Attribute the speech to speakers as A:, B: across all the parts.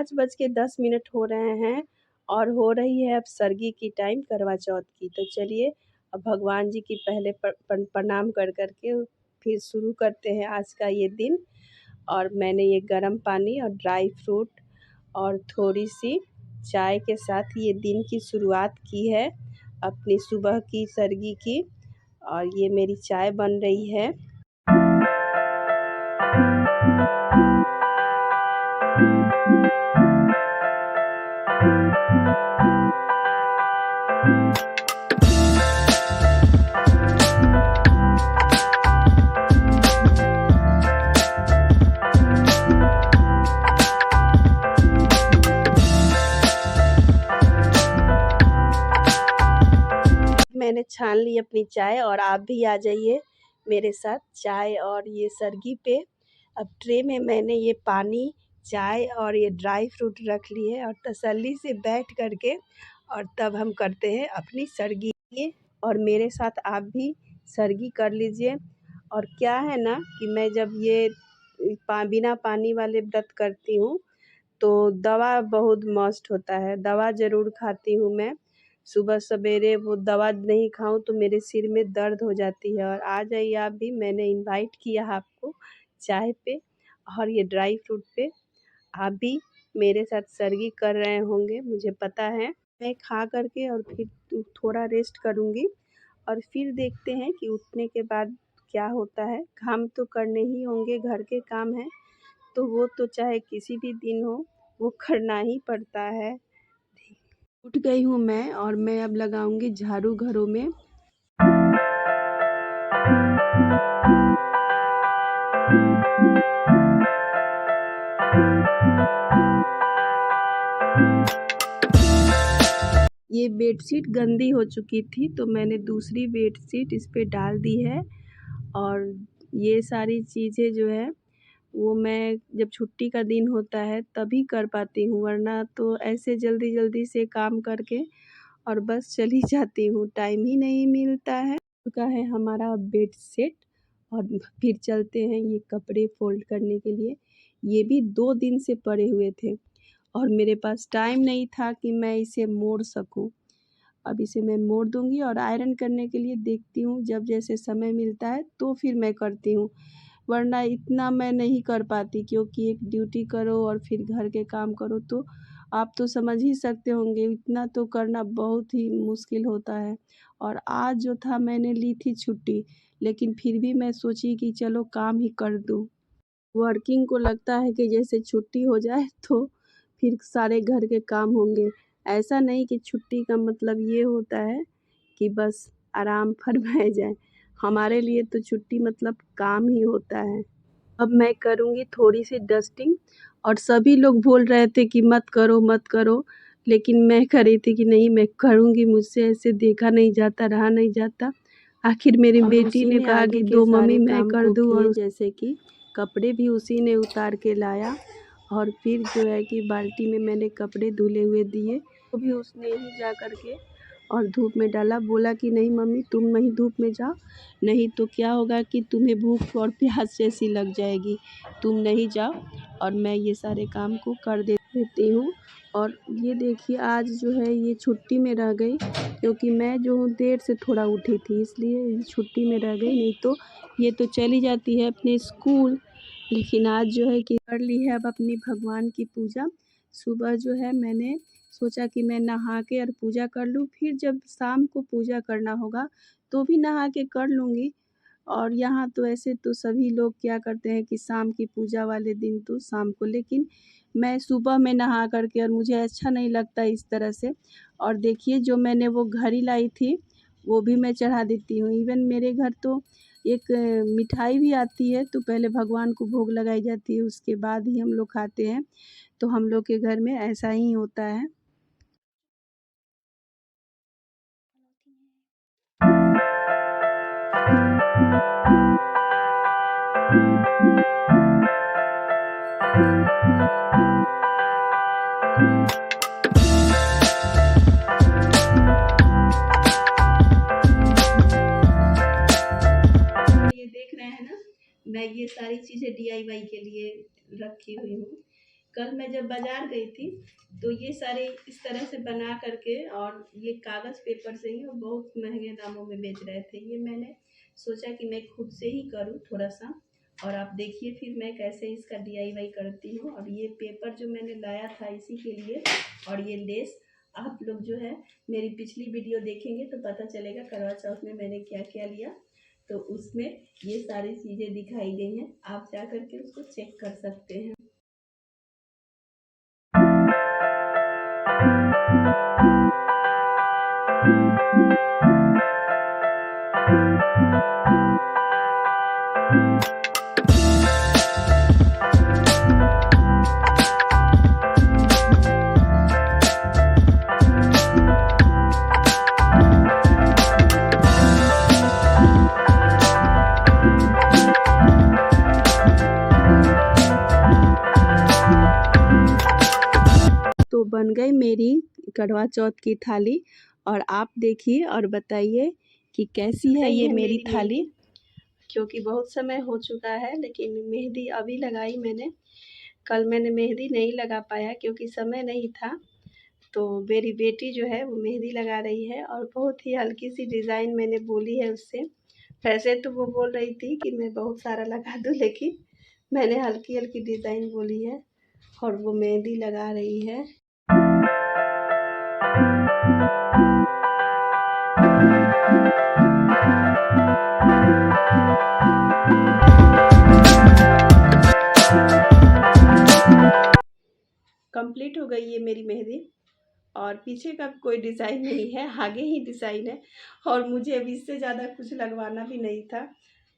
A: 5:10 हो रहे हैं और हो रही है अब सरगी की टाइम करवा चौथ की। तो चलिए अब भगवान जी की पहले प्रणाम कर के फिर शुरू करते हैं आज का ये दिन। और मैंने ये गर्म पानी और ड्राई फ्रूट और थोड़ी सी चाय के साथ ये दिन की शुरुआत की है अपनी सुबह की सरगी की। और ये मेरी चाय बन रही है। मैंने छान ली अपनी चाय और आप भी आ जाइए मेरे साथ चाय और ये सरगी पे। अब ट्रे में मैंने ये पानी, चाय और ये ड्राई फ्रूट रख लिए और तसल्ली से बैठ करके और तब हम करते हैं अपनी सरगी। और मेरे साथ आप भी सरगी कर लीजिए। और क्या है ना कि मैं जब ये बिना पानी वाले व्रत करती हूँ तो दवा बहुत मस्ट होता है, दवा ज़रूर खाती हूँ मैं। सुबह सवेरे वो दवा नहीं खाऊं तो मेरे सिर में दर्द हो जाती है। और आ जाइए आप भी, मैंने इनवाइट किया आपको चाय पे और ये ड्राई फ्रूट पे। आप भी मेरे साथ सरगी कर रहे होंगे मुझे पता है। मैं खा करके और फिर थोड़ा रेस्ट करूँगी और फिर देखते हैं कि उठने के बाद क्या होता है। काम तो करने ही होंगे, घर के काम हैं तो वो तो चाहे किसी भी दिन हो वो करना ही पड़ता है। उठ गई हूँ मैं और मैं अब लगाऊंगी झाड़ू घरों में। ये बेडशीट गंदी हो चुकी थी तो मैंने दूसरी बेडशीट इस पे डाल दी है। और ये सारी चीज़ें जो है वो मैं जब छुट्टी का दिन होता है तभी कर पाती हूँ, वरना तो ऐसे जल्दी जल्दी से काम करके और बस चली जाती हूँ, टाइम ही नहीं मिलता है। चुका है हमारा बेड सेट और फिर चलते हैं ये कपड़े फोल्ड करने के लिए। ये भी 2 दिन से पड़े हुए थे और मेरे पास टाइम नहीं था कि मैं इसे मोड़ सकूं। अब इसे मैं मोड़ दूंगी और आयरन करने के लिए देखती हूँ जब जैसे समय मिलता है तो फिर मैं करती हूँ, वरना इतना मैं नहीं कर पाती क्योंकि एक ड्यूटी करो और फिर घर के काम करो तो आप तो समझ ही सकते होंगे इतना तो करना बहुत ही मुश्किल होता है। और आज जो था मैंने ली थी छुट्टी, लेकिन फिर भी मैं सोची कि चलो काम ही कर दूँ। वर्किंग को लगता है कि जैसे छुट्टी हो जाए तो फिर सारे घर के काम होंगे। ऐसा नहीं कि छुट्टी का मतलब ये होता है कि बस आराम फरमाया जाए। हमारे लिए तो छुट्टी मतलब काम ही होता है। अब मैं करूँगी थोड़ी सी डस्टिंग और सभी लोग बोल रहे थे कि मत करो मत करो, लेकिन मैं कर रही थी कि नहीं मैं करूँगी, मुझसे ऐसे देखा नहीं जाता, रहा नहीं जाता। आखिर मेरी बेटी ने कहा कि दो मम्मी मैं कर दूँ, और जैसे कि कपड़े भी उसी ने उतार के लाया और फिर जो है कि बाल्टी में मैंने कपड़े धुले हुए दिए वो भी उसने ही जा कर के और धूप में डाला। बोला कि नहीं मम्मी तुम नहीं धूप में जाओ, नहीं तो क्या होगा कि तुम्हें भूख और प्यास जैसी लग जाएगी, तुम नहीं जाओ। और मैं ये सारे काम को कर देती हूँ। और ये देखिए आज जो है ये छुट्टी में रह गई क्योंकि मैं जो हूँ देर से थोड़ा उठी थी, इसलिए छुट्टी में रह गई, नहीं तो ये तो चली जाती है अपने स्कूल। लेकिन आज जो है कि कर ली है अब अपनी भगवान की पूजा। सुबह जो है मैंने सोचा कि मैं नहा के और पूजा कर लूँ, फिर जब शाम को पूजा करना होगा तो भी नहा के कर लूँगी। और यहाँ तो ऐसे तो सभी लोग क्या करते हैं कि शाम की पूजा वाले दिन तो शाम को, लेकिन मैं सुबह में नहा करके, और मुझे अच्छा नहीं लगता इस तरह से। और देखिए जो मैंने वो घड़ी लाई थी वो भी मैं चढ़ा देती हूँ। इवन मेरे घर तो एक मिठाई भी आती है तो पहले भगवान को भोग लगाई जाती है, उसके बाद ही हम लोग खाते हैं। तो हम लोग के घर में ऐसा ही होता है। ये देख रहे हैं ना, मैं ये सारी चीज़ें DIY के लिए रखी हुई हूँ। कल मैं जब बाजार गई थी तो ये सारे इस तरह से बना करके, और ये कागज़ पेपर से ही, और बहुत महंगे दामों में बेच रहे थे। ये मैंने सोचा कि मैं खुद से ही करूँ थोड़ा सा, और आप देखिए फिर मैं कैसे इसका DIY करती हूँ। और ये पेपर जो मैंने लाया था इसी के लिए, और ये लेस, आप लोग जो है मेरी पिछली वीडियो देखेंगे तो पता चलेगा करवा चौथ में मैंने क्या क्या लिया। तो उसमें ये सारी चीज़ें दिखाई गई हैं, आप जा करके उसको चेक कर सकते हैं। तो बन गई मेरी करवा चौथ की थाली, और आप देखिए और बताइए कि कैसी है ये मेरी थाली। क्योंकि बहुत समय हो चुका है, लेकिन मेहंदी अभी लगाई मैंने। कल मैंने मेहंदी नहीं लगा पाया क्योंकि समय नहीं था। तो मेरी बेटी जो है वो मेहंदी लगा रही है, और बहुत ही हल्की सी डिज़ाइन मैंने बोली है उससे। वैसे तो वो बोल रही थी कि मैं बहुत सारा लगा दूँ, लेकिन मैंने हल्की हल्की डिज़ाइन बोली है और वो मेहंदी लगा रही है। कंप्लीट हो गई है मेरी मेहंदी, और पीछे का कोई डिज़ाइन नहीं है, आगे ही डिज़ाइन है। और मुझे अब इससे ज़्यादा कुछ लगवाना भी नहीं था।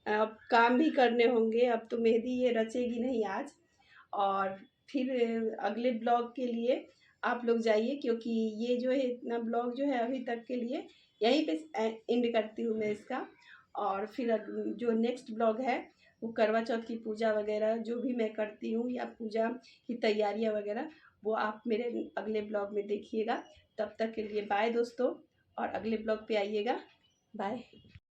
A: अब काम भी करने होंगे, अब तो मेहंदी ये रचेगी नहीं आज। और फिर अगले ब्लॉग के लिए आप लोग जाइए, क्योंकि ये जो है इतना ब्लॉग जो है अभी तक के लिए यहीं पे एंड करती हूँ मैं इसका। और फिर जो नेक्स्ट ब्लॉग है वो करवा चौथ की पूजा वगैरह जो भी मैं करती हूँ, या पूजा की तैयारियाँ वगैरह, वो आप मेरे अगले ब्लॉग में देखिएगा। तब तक के लिए बाय दोस्तों, और अगले ब्लॉग पे आइएगा। बाय।